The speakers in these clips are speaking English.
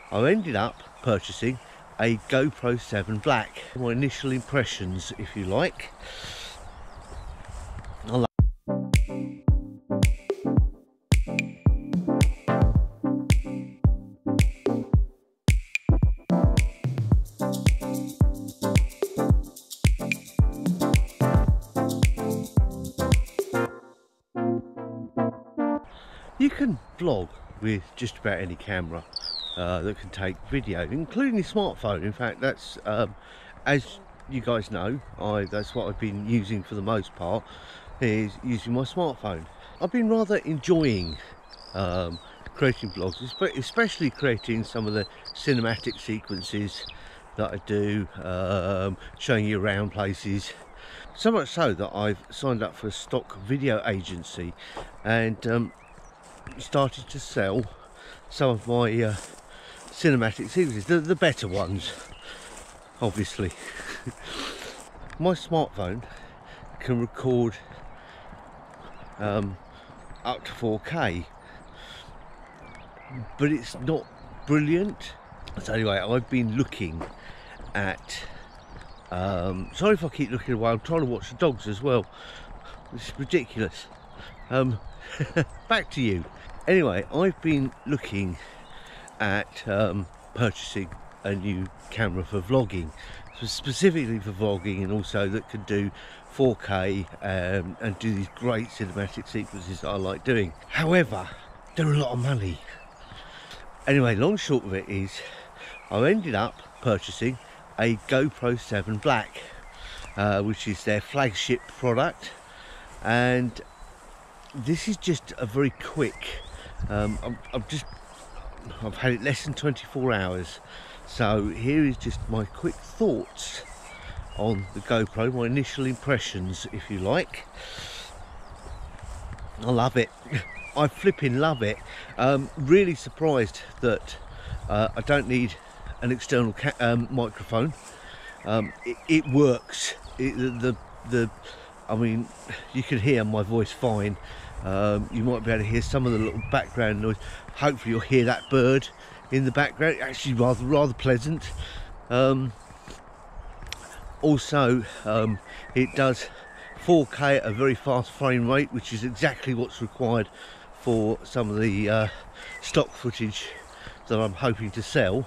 I ended up purchasing a GoPro 7 Black. My initial impressions, if you like. You can vlog with just about any camera that can take video, including your smartphone. In fact, that's as you guys know, that's what I've been using for the most part, is using my smartphone. I've been rather enjoying creating vlogs, especially creating some of the cinematic sequences that I do, showing you around places. So much so that I've signed up for a stock video agency and started to sell some of my cinematic sequences, the better ones, obviously. My smartphone can record up to 4K, but it's not brilliant. So anyway, I've been looking at sorry if I keep looking away, I'm trying to watch the dogs as well. It's ridiculous. Back to you. Anyway, I've been looking at purchasing a new camera for vlogging, so specifically for vlogging, and also that can do 4K and do these great cinematic sequences that I like doing. However, they're a lot of money. Anyway, long and short of it is, I ended up purchasing a GoPro 7 Black, which is their flagship product, and this is just a very quick. I've had it less than 24 hours, so here is just my quick thoughts on the GoPro, my initial impressions, if you like. I love it. I flipping love it. Really surprised that I don't need an external microphone. It works. I mean, you can hear my voice fine. You might be able to hear some of the little background noise. Hopefully you'll hear that bird in the background. Actually rather pleasant. Also it does 4K at a very fast frame rate, which is exactly what's required for some of the stock footage that I'm hoping to sell.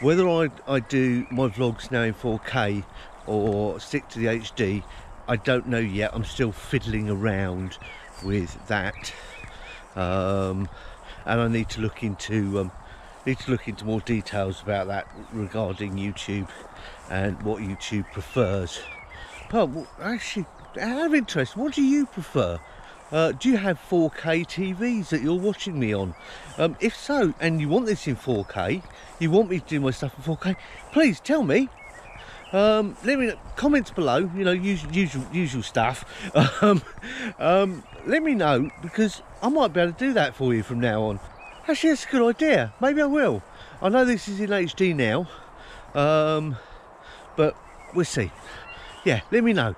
Whether I do my vlogs now in 4K or stick to the HD, I don't know yet. I'm still fiddling around with that, and I need to look into more details about that regarding YouTube and what YouTube prefers. Oh, actually, out of interest, what do you prefer? Do you have 4K TVs that you're watching me on? If so, and you want this in 4K, you want me to do my stuff in 4K, please tell me. Let me know, comments below, you know, usual stuff. Let me know, because I might be able to do that for you from now on. Actually, that's a good idea. Maybe I will. I know this is in HD now, but we'll see. Yeah, let me know.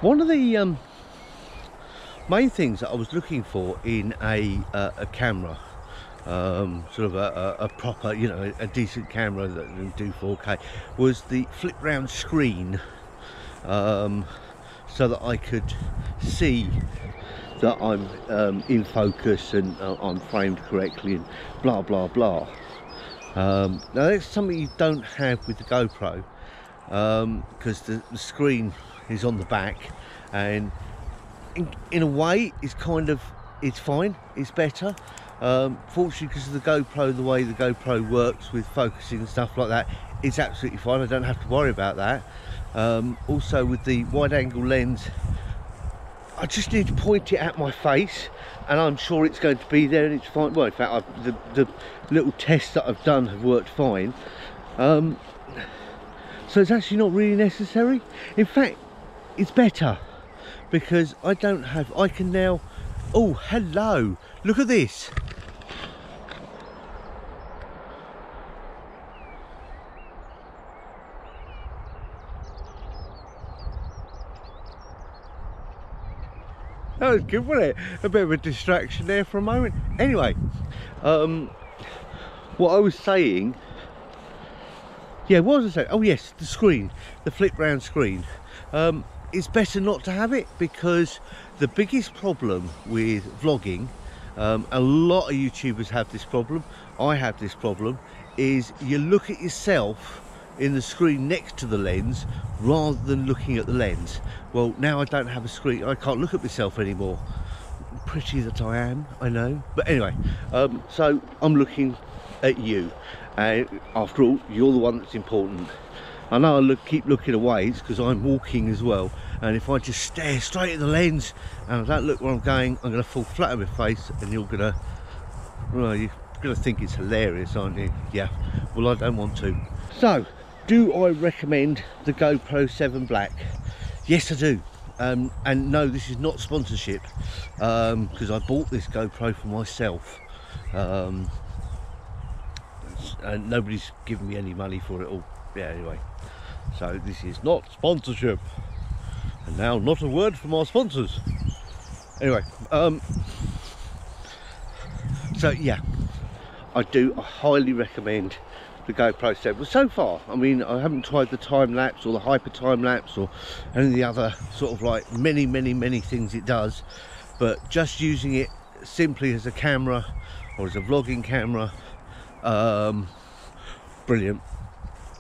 One of the main things that I was looking for in a camera, sort of a proper, you know, a decent camera that can do 4K, was the flip round screen, so that I could see that I'm in focus and I'm framed correctly and blah blah blah. Now that's something you don't have with the GoPro, because the screen is on the back, and in a way it's fine, it's better. Fortunately, because of the GoPro, the way the GoPro works with focusing and stuff like that, it's absolutely fine. I don't have to worry about that. Also with the wide angle lens, I just need to point it at my face and I'm sure it's going to be there and it's fine. Well, in fact, the little tests that I've done have worked fine. So it's actually not really necessary. In fact, it's better, because I can now, oh hello, look at this. That was good, wasn't it? A bit of a distraction there for a moment. Anyway, what I was saying, yeah, what was I saying? Oh yes, the screen, the flip round screen. It's better not to have it, because the biggest problem with vlogging, a lot of YouTubers have this problem, I have this problem, is you look at yourself in the screen next to the lens rather than looking at the lens. Well, now I don't have a screen, I can't look at myself anymore. Pretty that I am, I know, but anyway, so I'm looking at you, and after all, you're the one that's important. I know I keep looking away, it's because I'm walking as well, and if I just stare straight at the lens and I don't look where I'm going, I'm going to fall flat on my face, and you're going to, well, you're going to think it's hilarious, aren't you? Yeah, well, I don't want to. So, do I recommend the GoPro 7 Black? Yes, I do. And no, this is not sponsorship, because I bought this GoPro for myself, and nobody's given me any money for it all. Yeah, anyway, so this is not sponsorship, and now not a word from our sponsors. Anyway, so yeah, I highly recommend the GoPro 7. Well, so far, I mean, I haven't tried the time lapse or the hyper time lapse or any of the other sort of like many things it does, but just using it simply as a camera or as a vlogging camera, brilliant.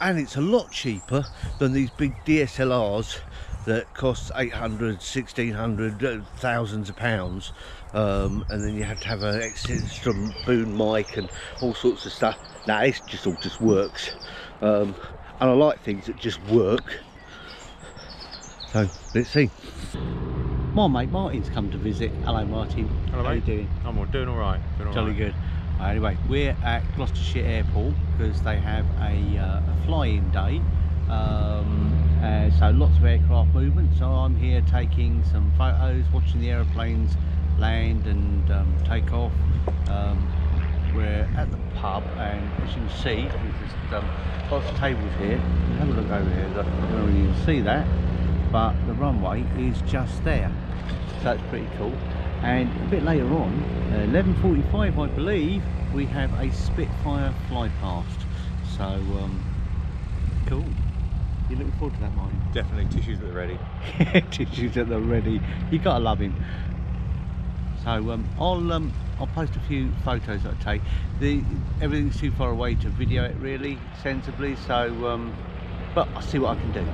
And it's a lot cheaper than these big DSLRs that cost 800, 1600, thousands of pounds, and then you have to have an extra boom mic and all sorts of stuff. Now this just all just works, and I like things that just work. So let's see. My mate Martin's come to visit. Hello Martin. Hello, how mate. you doing? I'm doing all right. Jolly good. Anyway, we're at Gloucestershire Airport because they have a fly-in day, so lots of aircraft movement. So I'm here taking some photos, watching the aeroplanes land and take off. We're at the pub, and as you can see, there's just lots of tables here. Have a look over here. I don't know if you can see that, but the runway is just there, so it's pretty cool. And a bit later on, 11:45 I believe, we have a Spitfire fly past. So cool. You looking forward to that, Martin? Definitely, tissues at the ready. Tissues at the ready. You gotta love him. So I'll post a few photos that I take. Everything's too far away to video it really sensibly. So but I'll see what I can do.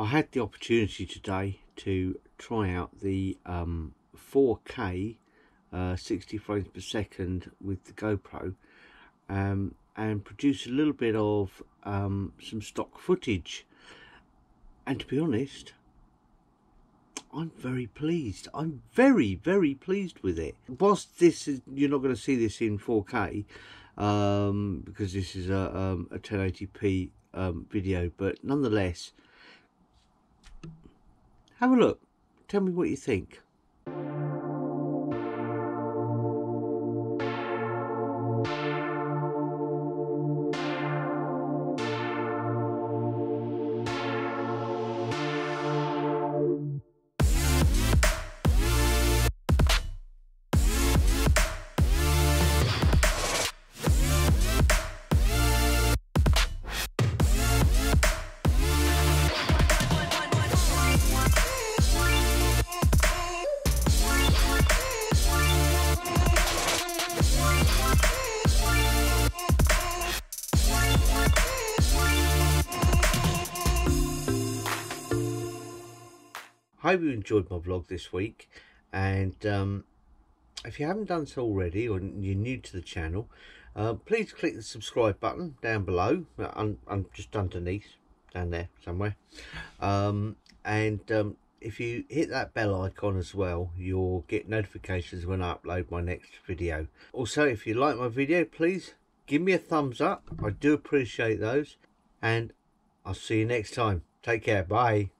I had the opportunity today to try out the 4K 60 frames per second with the GoPro, and produce a little bit of some stock footage, and to be honest, I'm very pleased. I'm very pleased with it. Whilst this is, you're not going to see this in 4K because this is a 1080p video, but nonetheless, have a look. Tell me what you think. Hope you enjoyed my vlog this week, and if you haven't done so already, or you're new to the channel, please click the subscribe button down below. I'm just underneath, down there somewhere, if you hit that bell icon as well, you'll get notifications when I upload my next video. Also, if you like my video, please give me a thumbs up. I do appreciate those, and I'll see you next time. Take care. Bye.